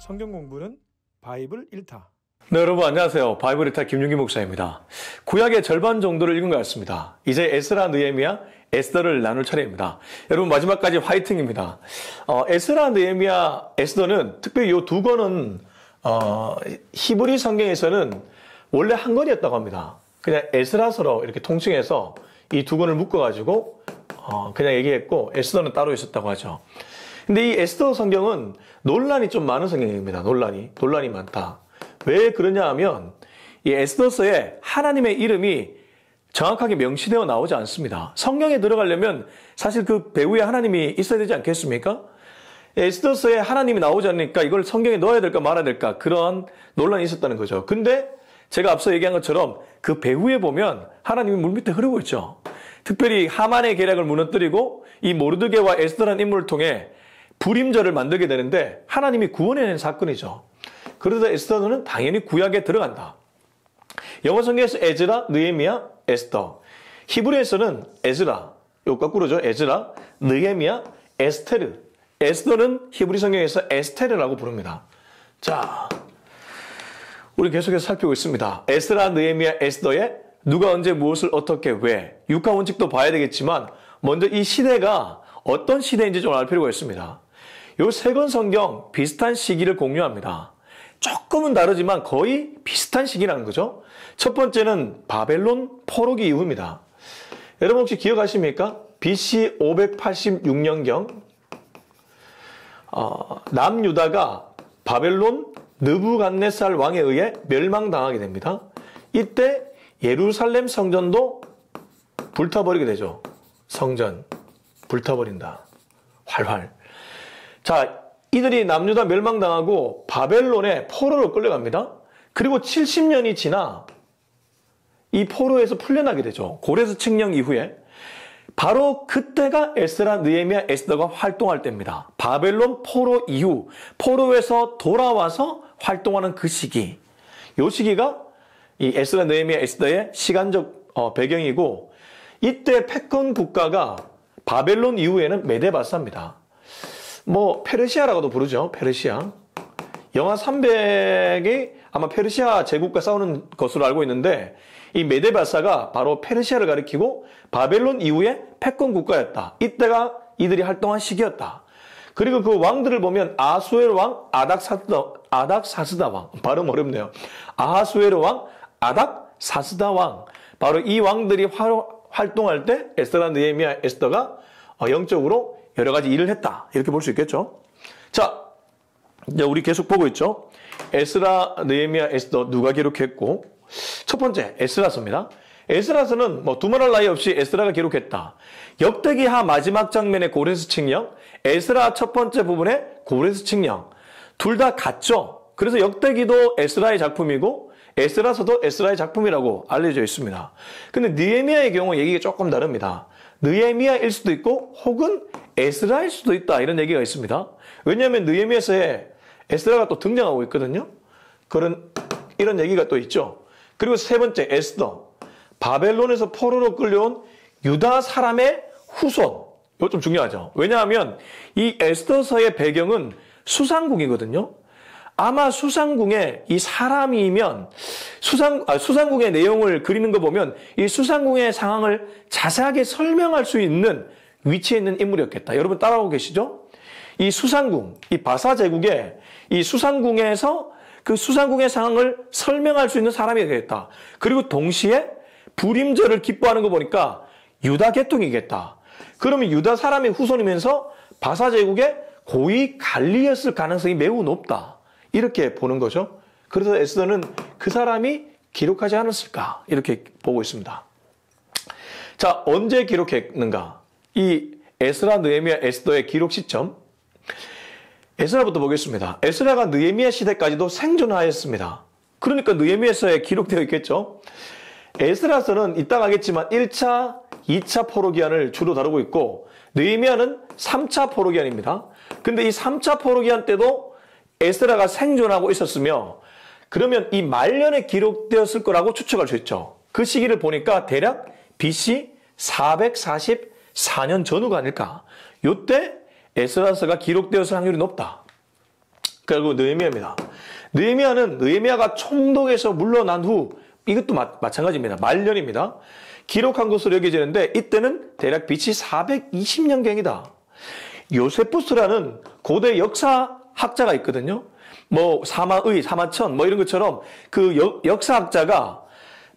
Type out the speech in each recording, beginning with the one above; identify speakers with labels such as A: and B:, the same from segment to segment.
A: 성경 공부는 바이블 1타.
B: 네, 여러분 안녕하세요. 바이블 1타 김윤기 목사입니다. 구약의 절반 정도를 읽은 것 같습니다. 이제 에스라, 느헤미야, 에스더를 나눌 차례입니다. 여러분 마지막까지 화이팅입니다. 에스라, 느헤미야, 에스더는 특별히 이 두 권은 히브리 성경에서는 원래 한 권이었다고 합니다. 그냥 에스라서로 이렇게 통칭해서 이 두 권을 묶어가지고 그냥 얘기했고 에스더는 따로 있었다고 하죠. 근데 이 에스더 성경은 논란이 좀 많은 성경입니다. 논란이 많다. 왜 그러냐 하면 이 에스더서에 하나님의 이름이 정확하게 명시되어 나오지 않습니다. 성경에 들어가려면 사실 그 배후에 하나님이 있어야 되지 않겠습니까? 에스더서에 하나님이 나오지 않으니까 이걸 성경에 넣어야 될까 말아야 될까 그런 논란이 있었다는 거죠. 근데 제가 앞서 얘기한 것처럼 그 배후에 보면 하나님이 물밑에 흐르고 있죠. 특별히 하만의 계략을 무너뜨리고 이 모르드게와 에스더라는 인물을 통해 불임절을 만들게 되는데 하나님이 구원해낸 사건이죠. 그러다 에스더는 당연히 구약에 들어간다. 영어 성경에서 에즈라, 느헤미야, 에스더. 히브리에서는 에즈라, 요 거꾸로죠. 에즈라, 느헤미야, 에스테르. 에스더는 히브리 성경에서 에스테르라고 부릅니다. 자, 우리 계속해서 살피고 있습니다. 에스라, 느헤미야, 에스더에 누가 언제 무엇을 어떻게 왜 육하 원칙도 봐야 되겠지만 먼저 이 시대가 어떤 시대인지 좀 알 필요가 있습니다. 요 세 권 성경 비슷한 시기를 공유합니다. 조금은 다르지만 거의 비슷한 시기라는 거죠. 첫 번째는 바벨론 포로기 이후입니다. 여러분 혹시 기억하십니까? BC 586년경 남유다가 바벨론 느부갓네살 왕에 의해 멸망당하게 됩니다. 이때 예루살렘 성전도 불타버리게 되죠. 성전 불타버린다. 활활. 자, 이들이 남유다 멸망당하고 바벨론에 포로로 끌려갑니다. 그리고 70년이 지나 이 포로에서 풀려나게 되죠. 고레스 칙령 이후에. 바로 그때가 에스라, 느헤미야, 에스더가 활동할 때입니다. 바벨론 포로 이후 포로에서 돌아와서 활동하는 그 시기. 이 시기가 이 에스라, 느헤미야, 에스더의 시간적 배경이고 이때 패권 국가가 바벨론 이후에는 메데바사입니다. 페르시아라고도 부르죠. 페르시아. 영하 300이 아마 페르시아 제국과 싸우는 것으로 알고 있는데 이 메데바사가 바로 페르시아를 가리키고 바벨론 이후에 패권 국가였다. 이때가 이들이 활동한 시기였다. 그리고 그 왕들을 보면 아하수에르 왕, 아닥사스다 왕. 발음 어렵네요. 아하수에르 왕, 아닥사스다 왕. 바로 이 왕들이 활동할 때 에스라, 느헤미야, 에스더가 영적으로 여러 가지 일을 했다. 이렇게 볼 수 있겠죠. 자, 이제 우리 계속 보고 있죠. 에스라, 느헤미야, 에스더 누가 기록했고 첫 번째 에스라서입니다. 에스라서는 두말할 나위 없이 에스라가 기록했다. 역대기하 마지막 장면의 고레스 칙령, 에스라 첫 번째 부분의 고레스 칙령 둘 다 같죠. 그래서 역대기도 에스라의 작품이고 에스라서도 에스라의 작품이라고 알려져 있습니다. 근데 느헤미야의 경우 얘기가 조금 다릅니다. 느헤미야일 수도 있고 혹은 에스라일 수도 있다 이런 얘기가 있습니다. 왜냐하면 느헤미야서에 에스라가 또 등장하고 있거든요. 이런 얘기가 또 있죠. 그리고 세 번째 에스더. 바벨론에서 포로로 끌려온 유다 사람의 후손. 이거 좀 중요하죠. 왜냐하면 이 에스더서의 배경은 수상궁이거든요. 아마 수상궁에 이 사람이면 수상궁의 내용을 그리는 거 보면 이 수상궁의 상황을 자세하게 설명할 수 있는 위치에 있는 인물이었겠다. 여러분 따라오고 계시죠? 이 수상궁, 이 바사 제국의 이 수상궁에서 그 수상궁의 상황을 설명할 수 있는 사람이 되겠다. 그리고 동시에 불임절을 기뻐하는 거 보니까 유다 계통이겠다. 그러면 유다 사람의 후손이면서 바사 제국의 고위 관리였을 가능성이 매우 높다. 이렇게 보는 거죠. 그래서 에스더는 그 사람이 기록하지 않았을까 이렇게 보고 있습니다. 자, 언제 기록했는가? 이 에스라, 느헤미야, 에스더의 기록 시점. 에스라부터 보겠습니다. 에스라가 느헤미야 시대까지도 생존하였습니다. 그러니까 느헤미야서에 기록되어 있겠죠. 에스라서는 이따 가겠지만 1차, 2차 포로기한을 주로 다루고 있고 느헤미야는 3차 포로기한입니다. 근데 이 3차 포로기한 때도 에스라가 생존하고 있었으며 그러면 이 말년에 기록되었을 거라고 추측할 수 있죠. 그 시기를 보니까 대략 BC 444년 전후가 아닐까. 이때 에스라서가 기록되었을 확률이 높다. 그리고 느헤미야입니다. 느헤미야가 총독에서 물러난 후 이것도 마찬가지입니다. 말년입니다. 기록한 것으로 여겨지는데 이때는 대략 BC 420년경이다. 요세푸스라는 고대 역사학자가 있거든요. 뭐 사마의, 사마천 뭐 이런 것처럼 그 역사학자가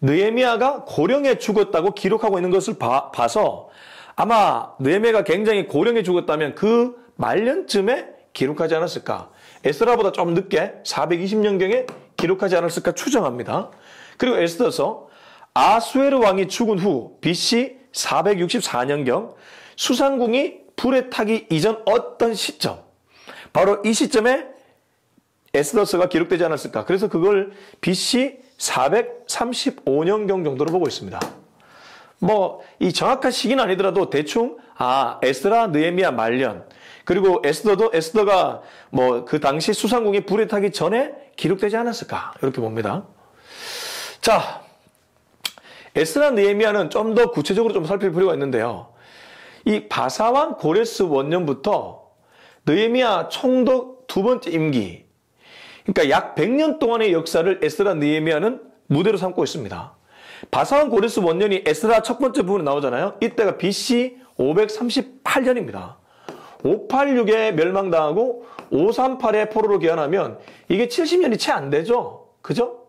B: 느헤미야가 고령에 죽었다고 기록하고 있는 것을 봐서 아마 느헤미야가 굉장히 고령에 죽었다면 그 말년쯤에 기록하지 않았을까. 에스라보다 좀 늦게 420년경에 기록하지 않았을까 추정합니다. 그리고 에스더서 아수에르 왕이 죽은 후 BC 464년경 수상궁이 불에 타기 이전 어떤 시점, 바로 이 시점에 에스더서가 기록되지 않았을까. 그래서 그걸 BC 435년경 정도로 보고 있습니다. 뭐 이 정확한 시기는 아니더라도 대충 에스라 느헤미야 말년, 그리고 에스더가 뭐 그 당시 수상궁이 불에 타기 전에 기록되지 않았을까 이렇게 봅니다. 자, 에스라 느헤미야는 좀 더 구체적으로 좀 살펴볼 필요가 있는데요. 이 바사왕 고레스 원년부터 느헤미야 총독 두 번째 임기, 그러니까 약 100년 동안의 역사를 에스라 느헤미야는 무대로 삼고 있습니다. 바사왕 고레스 원년이 에스라 첫 번째 부분에 나오잖아요. 이때가 BC 538년입니다. 586에 멸망당하고 538에 포로로 귀환하면 이게 70년이 채 안 되죠. 그죠?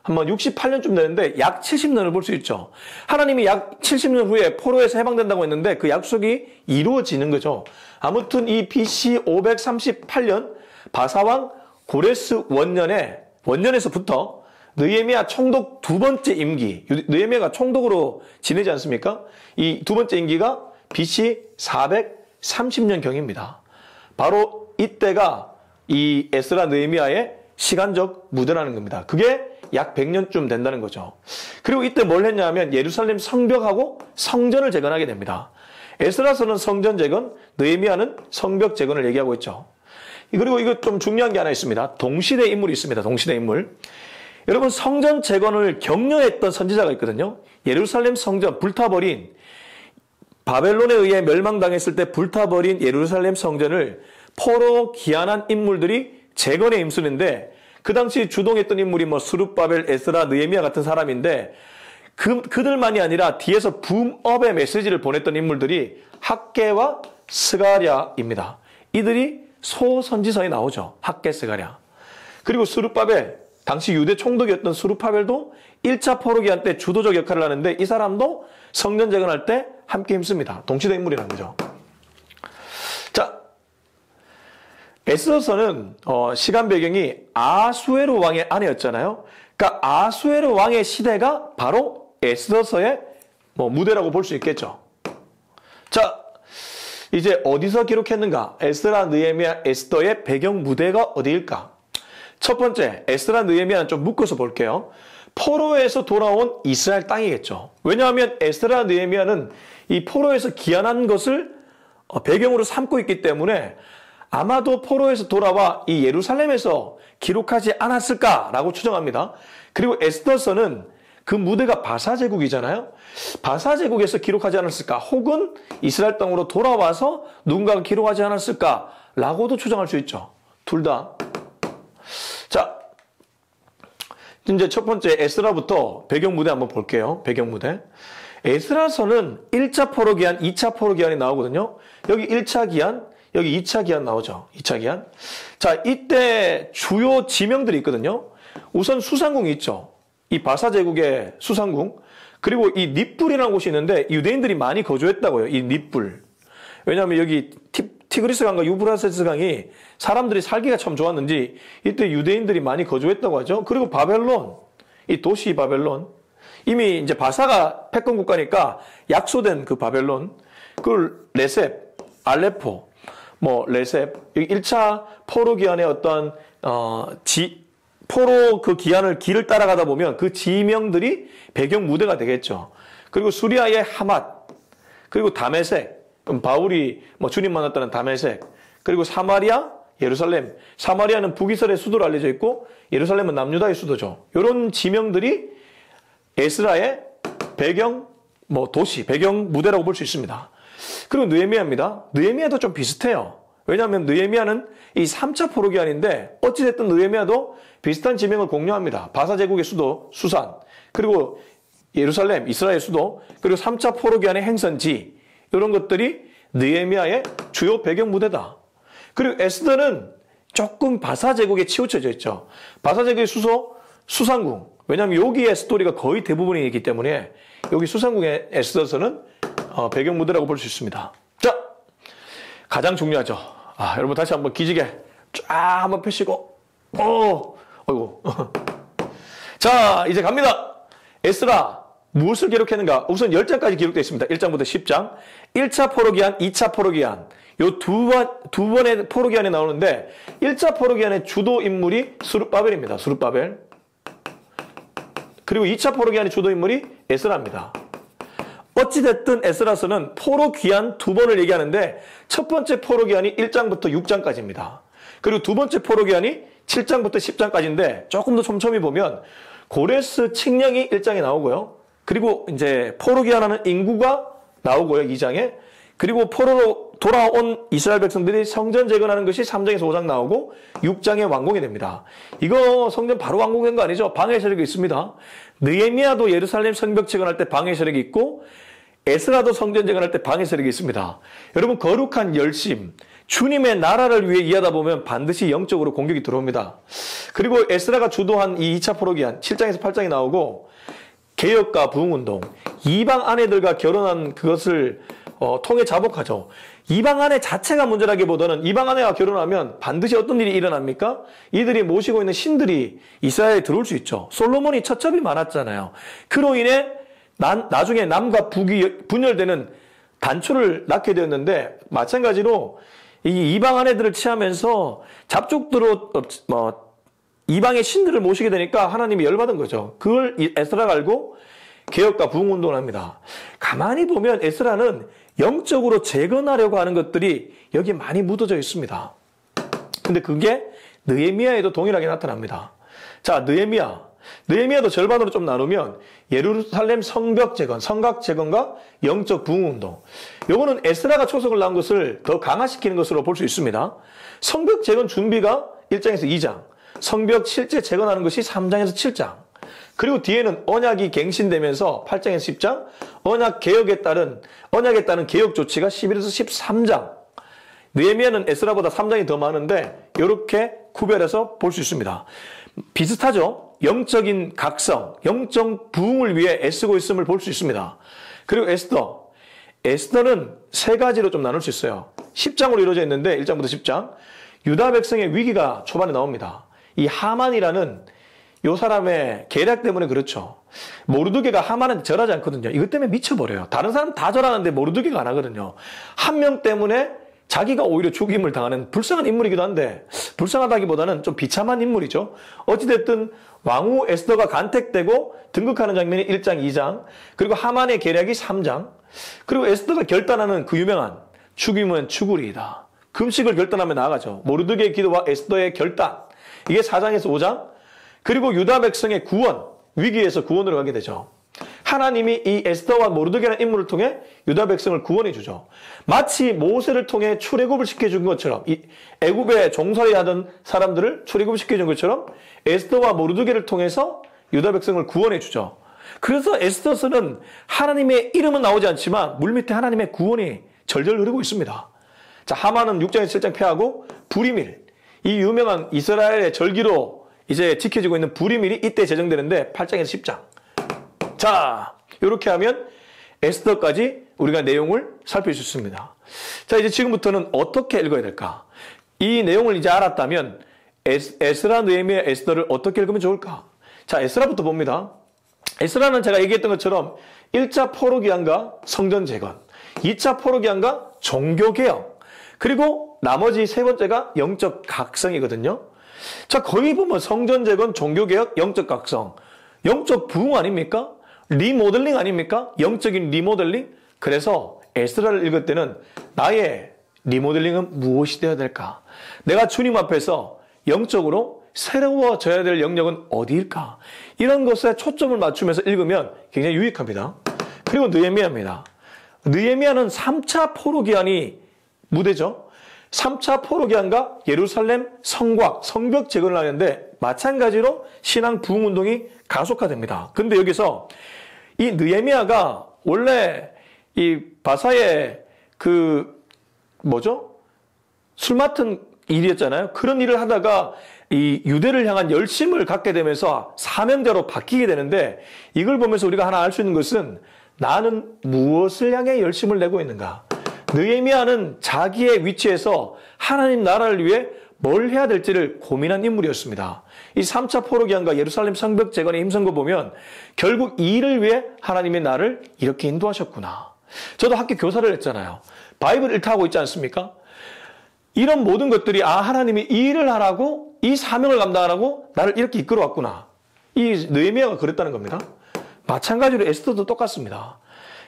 B: 한번 68년쯤 되는데 약 70년을 볼 수 있죠. 하나님이 약 70년 후에 포로에서 해방된다고 했는데 그 약속이 이루어지는 거죠. 아무튼 이 BC 538년 바사왕 고레스 원년에서부터 느헤미야 총독 두 번째 임기, 느헤미야가 총독으로 지내지 않습니까? 이 두 번째 임기가 BC 430년경입니다. 바로 이때가 이 에스라 느헤미야의 시간적 무대라는 겁니다. 그게 약 100년쯤 된다는 거죠. 그리고 이때 뭘 했냐면 예루살렘 성벽하고 성전을 재건하게 됩니다. 에스라서는 성전 재건, 느헤미야는 성벽 재건을 얘기하고 있죠. 그리고 이거 좀 중요한 게 하나 있습니다. 동시대 인물이 있습니다. 동시대 인물. 여러분, 성전 재건을 격려했던 선지자가 있거든요. 예루살렘 성전 불타버린, 바벨론에 의해 멸망당했을 때 불타버린 예루살렘 성전을 포로 귀환한 인물들이 재건에 힘쓰는데 그 당시 주동했던 인물이 뭐 스룹바벨, 에스라, 느헤미야 같은 사람인데 그들만이 아니라 뒤에서 붐업의 메시지를 보냈던 인물들이 학개와 스가랴입니다. 이들이 소선지서에 나오죠. 학개, 스가랴. 그리고 스룹바벨, 당시 유대 총독이었던 스룹바벨도 1차 포로 귀환 때 주도적 역할을 하는데 이 사람도 성전 재건할 때 함께 힘씁니다. 동시대 인물이라는 거죠. 자, 에스더서는 시간 배경이 아수에르 왕의 아내였잖아요. 그러니까 아수에르 왕의 시대가 바로 에스더서의 무대라고 볼 수 있겠죠. 자, 이제 어디서 기록했는가? 에스라, 느헤미야, 에스더의 배경 무대가 어디일까? 첫 번째, 에스라, 느헤미야는 좀 묶어서 볼게요. 포로에서 돌아온 이스라엘 땅이겠죠. 왜냐하면 에스라, 느헤미야는 이 포로에서 귀환한 것을 배경으로 삼고 있기 때문에 아마도 포로에서 돌아와 이 예루살렘에서 기록하지 않았을까라고 추정합니다. 그리고 에스더서는 그 무대가 바사 제국이잖아요. 바사 제국에서 기록하지 않았을까? 혹은 이스라엘 땅으로 돌아와서 누군가가 기록하지 않았을까라고도 추정할 수 있죠. 둘 다. 자, 이제 첫 번째 에스라부터 배경 무대 한번 볼게요. 배경 무대. 에스라서는 1차 포로 기한, 2차 포로 기한이 나오거든요. 여기 1차 기한, 여기 2차 기한 나오죠. 2차 기한. 자, 이때 주요 지명들이 있거든요. 우선 수상궁이 있죠. 이 바사 제국의 수상궁. 그리고 이 닛불이라는 곳이 있는데 유대인들이 많이 거주했다고요. 이 닛불. 왜냐하면 여기 티그리스 강과 유브라테스 강이 사람들이 살기가 참 좋았는지 이때 유대인들이 많이 거주했다고 하죠. 그리고 바벨론, 이 도시 바벨론. 이미 이제 바사가 패권 국가니까 약소된 그 바벨론. 그걸 레셉, 알레포, 레셉. 여기 1차 포로 기한의 어떤, 포로 그 기한을 길을 따라가다 보면 그 지명들이 배경 무대가 되겠죠. 그리고 수리아의 하맛, 그리고 다메섹, 바울이 주님 만났다는 다메섹, 그리고 사마리아, 예루살렘. 사마리아는 북이스라엘 수도로 알려져 있고 예루살렘은 남유다의 수도죠. 이런 지명들이 에스라의 배경, 도시, 배경 무대라고 볼 수 있습니다. 그리고 느헤미야입니다. 느헤미야도 좀 비슷해요. 왜냐하면 느헤미야는 이 3차 포로기한인데 어찌됐든 느헤미야도 비슷한 지명을 공유합니다. 바사 제국의 수도 수산, 그리고 예루살렘, 이스라엘 수도, 그리고 3차 포로기한의 행선지, 이런 것들이 느헤미야의 주요 배경 무대다. 그리고 에스더는 조금 바사 제국에 치우쳐져 있죠. 바사 제국의 수소 수산궁. 왜냐하면 여기에 스토리가 거의 대부분이기 때문에 여기 수산궁의 에스더서는 배경 무대라고 볼 수 있습니다. 자, 가장 중요하죠. 여러분 다시 한번 기지개 쫙 한번 펴시고, 어이구. 자, 이제 갑니다. 에스라 무엇을 기록했는가? 우선 10장까지 기록되어 있습니다. 1장부터 10장. 1차 포로기한, 2차 포로기한. 요 두 번의 포로기한이 나오는데 1차 포로기한의 주도 인물이 스룹바벨입니다. 스룹바벨. 그리고 2차 포로기한의 주도 인물이 에스라입니다. 어찌됐든 에스라서는 포로기한 두 번을 얘기하는데 첫 번째 포로기한이 1장부터 6장까지입니다. 그리고 두 번째 포로기한이 7장부터 10장까지인데 조금 더 촘촘히 보면 고레스 칙령이 1장에 나오고요. 그리고 이제 포로기한하는 인구가 나오고요. 2장에. 그리고 포로로 돌아온 이스라엘 백성들이 성전 재건하는 것이 3장에서 5장 나오고 6장에 완공이 됩니다. 이거 성전 바로 완공된 거 아니죠? 방해 세력이 있습니다. 느헤미야도 예루살렘 성벽 재건할 때 방해 세력이 있고 에스라도 성전 재건할 때 방해 세력이 있습니다. 여러분 거룩한 열심, 주님의 나라를 위해 일하다 보면 반드시 영적으로 공격이 들어옵니다. 그리고 에스라가 주도한 이 2차 포로기한 7장에서 8장이 나오고 개혁과 부흥운동, 이방 아내들과 결혼한 그것을 통해 자복하죠. 이방 아내 자체가 문제라기보다는 이방 아내와 결혼하면 반드시 어떤 일이 일어납니까? 이들이 모시고 있는 신들이 이스라엘에 들어올 수 있죠. 솔로몬이 처첩이 많았잖아요. 그로 인해 나중에 남과 북이 분열되는 단초를 낳게 되었는데 마찬가지로 이 이방 아내들을 취하면서 잡족들로 이방의 신들을 모시게 되니까 하나님이 열받은 거죠. 그걸 에스라가 알고 개혁과 부흥운동을 합니다. 가만히 보면 에스라는 영적으로 재건하려고 하는 것들이 여기 많이 묻어져 있습니다. 근데 그게 느헤미야에도 동일하게 나타납니다. 자, 느헤미야도 절반으로 좀 나누면 예루살렘 성벽 재건, 성곽 재건과 영적 부흥운동. 요거는 에스라가 초석을 낳은 것을 더 강화시키는 것으로 볼 수 있습니다. 성벽 재건 준비가 1장에서 2장, 성벽 실제 재건하는 것이 3장에서 7장. 그리고 뒤에는 언약이 갱신되면서 8장에서 10장, 언약에 따른 개혁 조치가 11에서 13장. 느헤미야는 에스라보다 3장이 더 많은데 이렇게 구별해서 볼 수 있습니다. 비슷하죠? 영적인 각성, 영적 부흥을 위해 애쓰고 있음을 볼 수 있습니다. 그리고 에스더는 세 가지로 좀 나눌 수 있어요. 10장으로 이루어져 있는데 1장부터 10장. 유다 백성의 위기가 초반에 나옵니다. 이 하만이라는 요 사람의 계략 때문에 그렇죠. 모르드게가 하만한테 절하지 않거든요. 이것 때문에 미쳐버려요. 다른 사람 다 절하는데 모르드게가 안 하거든요. 한 명 때문에 자기가 오히려 죽임을 당하는 불쌍한 인물이기도 한데, 불쌍하다기보다는 좀 비참한 인물이죠. 어찌됐든 왕후 에스더가 간택되고 등극하는 장면이 1장, 2장, 그리고 하만의 계략이 3장, 그리고 에스더가 결단하는 그 유명한 죽임은 죽으리이다. 금식을 결단하며 나아가죠. 모르드게의 기도와 에스더의 결단. 이게 4장에서 5장. 그리고 유다 백성의 구원, 위기에서 구원으로 가게 되죠. 하나님이 이 에스더와 모르드게라는 인물을 통해 유다 백성을 구원해 주죠. 마치 모세를 통해 출애굽을 시켜준 것처럼, 이 애굽에 종살이 하던 사람들을 출애굽을 시켜준 것처럼 에스더와 모르드게를 통해서 유다 백성을 구원해 주죠. 그래서 에스더서는 하나님의 이름은 나오지 않지만 물밑에 하나님의 구원이 절절 흐르고 있습니다. 자, 하만은 6장에서 7장 패하고 부리밀, 이 유명한 이스라엘의 절기로 이제 지켜지고 있는 부리밀이 이때 제정되는데 8장에서 10장. 자, 이렇게 하면 에스더까지 우리가 내용을 살필 수 있습니다. 자, 이제 지금부터는 어떻게 읽어야 될까? 이 내용을 이제 알았다면 에스라, 느헤미야, 에스더를 어떻게 읽으면 좋을까? 자, 에스라부터 봅니다. 에스라는 제가 얘기했던 것처럼 1차 포로기한과 성전 재건, 2차 포로기한과 종교개혁, 그리고 나머지 세 번째가 영적 각성이거든요. 자, 거의 보면 성전 재건, 종교개혁, 영적 각성, 영적 부흥 아닙니까? 리모델링 아닙니까? 영적인 리모델링? 그래서 에스라를 읽을 때는 나의 리모델링은 무엇이 되어야 될까? 내가 주님 앞에서 영적으로 새로워져야 될 영역은 어디일까? 이런 것에 초점을 맞추면서 읽으면 굉장히 유익합니다. 그리고 느헤미야입니다. 느헤미야는 3차 포로기한이 무대죠. 3차 포로기한과 예루살렘 성곽, 성벽 재건을 하는데 마찬가지로 신앙 부흥 운동이 가속화됩니다. 근데 여기서 이 느헤미야가 원래 이 바사의 술 맡은 일이었잖아요. 그런 일을 하다가 이 유대를 향한 열심을 갖게 되면서 사명자로 바뀌게 되는데, 이걸 보면서 우리가 하나 알 수 있는 것은 나는 무엇을 향해 열심을 내고 있는가? 느헤미야는 자기의 위치에서 하나님 나라를 위해 뭘 해야 될지를 고민한 인물이었습니다. 이 3차 포로기한과 예루살렘 성벽 재건에 힘쓴 거 보면 결국 이 일을 위해 하나님의 나를 이렇게 인도하셨구나. 저도 학교 교사를 했잖아요. 바이블 일타하고 있지 않습니까? 이런 모든 것들이 하나님이 이 일을 하라고, 이 사명을 감당하라고 나를 이렇게 이끌어왔구나. 이 느헤미야가 그랬다는 겁니다. 마찬가지로 에스더도 똑같습니다.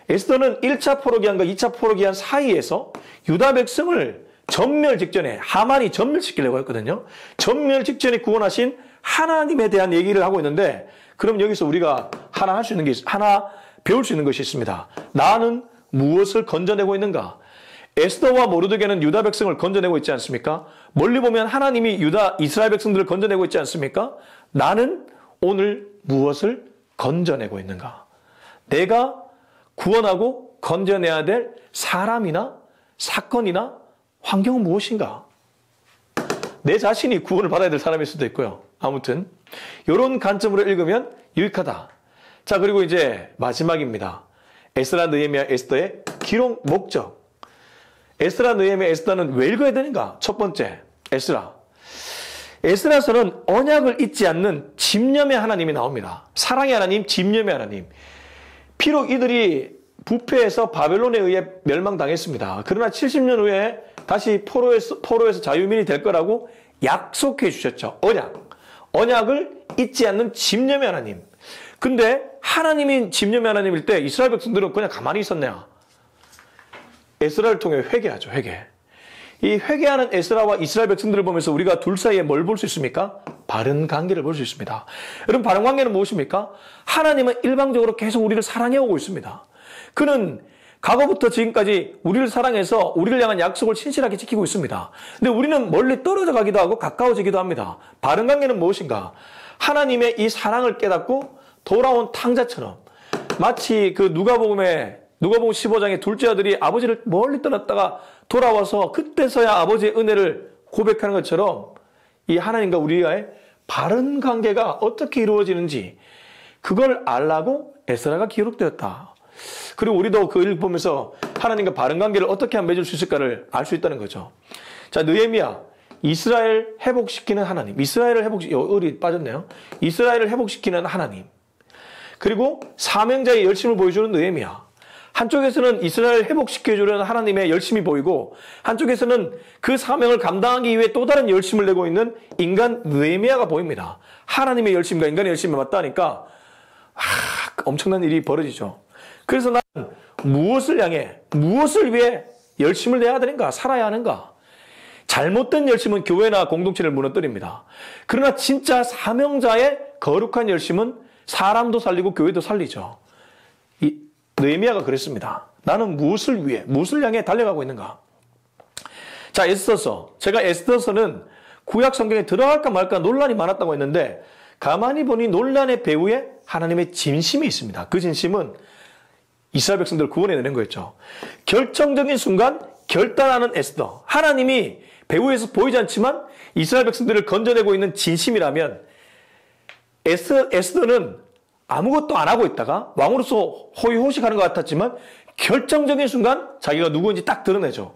B: 에스더는 1차 포로기한과 2차 포로기한 사이에서 유다 백성을 전멸 직전에, 하만이 전멸시키려고 했거든요. 전멸 직전에 구원하신 하나님에 대한 얘기를 하고 있는데, 그럼 여기서 우리가 하나 배울 수 있는 것이 있습니다. 나는 무엇을 건져내고 있는가? 에스더와 모르드게는 유다 백성을 건져내고 있지 않습니까? 멀리 보면 하나님이 이스라엘 백성들을 건져내고 있지 않습니까? 나는 오늘 무엇을 건져내고 있는가? 내가 구원하고 건져내야 될 사람이나 사건이나 환경은 무엇인가? 내 자신이 구원을 받아야 될 사람일 수도 있고요. 아무튼 이런 관점으로 읽으면 유익하다. 자, 그리고 이제 마지막입니다. 에스라, 느헤미야, 에스더의 기록 목적. 에스라, 느헤미야, 에스더는 왜 읽어야 되는가? 첫 번째, 에스라서는 언약을 잊지 않는 집념의 하나님이 나옵니다. 사랑의 하나님, 집념의 하나님. 비록 이들이 부패해서 바벨론에 의해 멸망당했습니다. 그러나 70년 후에 다시 포로에서 자유민이 될 거라고 약속해 주셨죠. 언약을 잊지 않는 집념의 하나님. 근데 하나님이 집념의 하나님일 때 이스라엘 백성들은 그냥 가만히 있었냐? 에스라를 통해 회개하죠. 이 회개하는 에스라와 이스라엘 백성들을 보면서 우리가 둘 사이에 뭘 볼 수 있습니까? 바른 관계를 볼 수 있습니다. 여러분, 바른 관계는 무엇입니까? 하나님은 일방적으로 계속 우리를 사랑해오고 있습니다. 그는 과거부터 지금까지 우리를 사랑해서 우리를 향한 약속을 신실하게 지키고 있습니다. 근데 우리는 멀리 떨어져 가기도 하고 가까워지기도 합니다. 바른 관계는 무엇인가? 하나님의 이 사랑을 깨닫고 돌아온 탕자처럼, 마치 그 누가복음 15장의 둘째 아들이 아버지를 멀리 떠났다가 돌아와서 그때서야 아버지의 은혜를 고백하는 것처럼 이 하나님과 우리와의 바른 관계가 어떻게 이루어지는지 그걸 알라고 에스라가 기록되었다. 그리고 우리도 그 일을 보면서 하나님과 바른 관계를 어떻게 하면 맺을 수 있을까를 알 수 있다는 거죠. 자, 느헤미야, 이스라엘 회복시키는 하나님. 을이 빠졌네요. 이스라엘을 회복시키는 하나님. 그리고 사명자의 열심을 보여주는 느헤미야. 한쪽에서는 이스라엘 회복시켜주려는 하나님의 열심이 보이고, 한쪽에서는 그 사명을 감당하기 위해 또 다른 열심을 내고 있는 인간 느헤미야가 보입니다. 하나님의 열심과 인간의 열심이 맞다니까 엄청난 일이 벌어지죠. 그래서 나는 무엇을 향해, 무엇을 위해 열심을 내야 되는가, 살아야 하는가? 잘못된 열심은 교회나 공동체를 무너뜨립니다. 그러나 진짜 사명자의 거룩한 열심은 사람도 살리고 교회도 살리죠. 느헤미야가 그랬습니다. 나는 무엇을 위해, 무엇을 향해 달려가고 있는가? 자, 제가 에스더서는 구약 성경에 들어갈까 말까 논란이 많았다고 했는데, 가만히 보니 논란의 배후에 하나님의 진심이 있습니다. 그 진심은 이스라엘 백성들을 구원해내는 거였죠. 결정적인 순간 결단하는 에스더. 하나님이 배후에서 보이지 않지만 이스라엘 백성들을 건져내고 있는 진심이라면, 에스더는 아무것도 안 하고 있다가 왕으로서 호의호식하는 것 같았지만 결정적인 순간 자기가 누구인지 딱 드러내죠.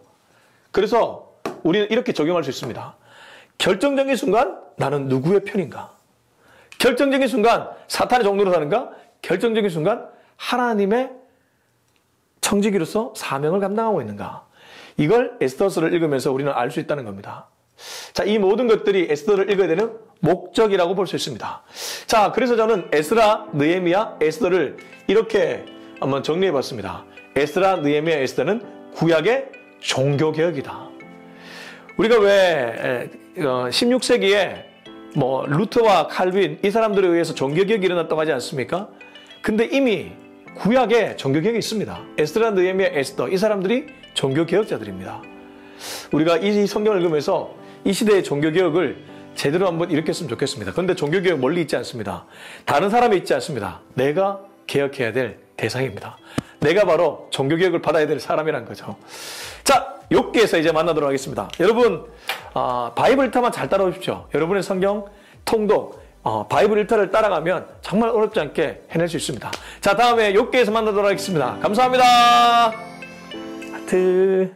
B: 그래서 우리는 이렇게 적용할 수 있습니다. 결정적인 순간 나는 누구의 편인가? 결정적인 순간 사탄의 종로로 사는가? 결정적인 순간 하나님의 청지기로서 사명을 감당하고 있는가? 이걸 에스더서를 읽으면서 우리는 알 수 있다는 겁니다. 자, 이 모든 것들이 에스더를 읽어야 되는 목적이라고 볼 수 있습니다. 자, 그래서 저는 에스라, 느헤미야, 에스더를 이렇게 한번 정리해 봤습니다. 에스라, 느헤미야, 에스더는 구약의 종교개혁이다. 우리가 왜 16세기에 루터와 칼빈 이 사람들에 의해서 종교개혁이 일어났다고 하지 않습니까? 근데 이미 구약에 종교개혁이 있습니다. 에스라, 느헤미야, 에스더 이 사람들이 종교개혁자들입니다. 우리가 이 성경을 읽으면서 이 시대의 종교개혁을 제대로 한번 일으켰으면 좋겠습니다. 그런데 종교개혁 멀리 있지 않습니다. 다른 사람이 있지 않습니다. 내가 개혁해야 될 대상입니다. 내가 바로 종교개혁을 받아야 될 사람이란 거죠. 자, 욥기에서 이제 만나도록 하겠습니다. 여러분, 바이블 1타만 잘 따라오십시오. 여러분의 성경 통독, 바이블 1타를 따라가면 정말 어렵지 않게 해낼 수 있습니다. 자, 다음에 욥기에서 만나도록 하겠습니다. 감사합니다. 하트.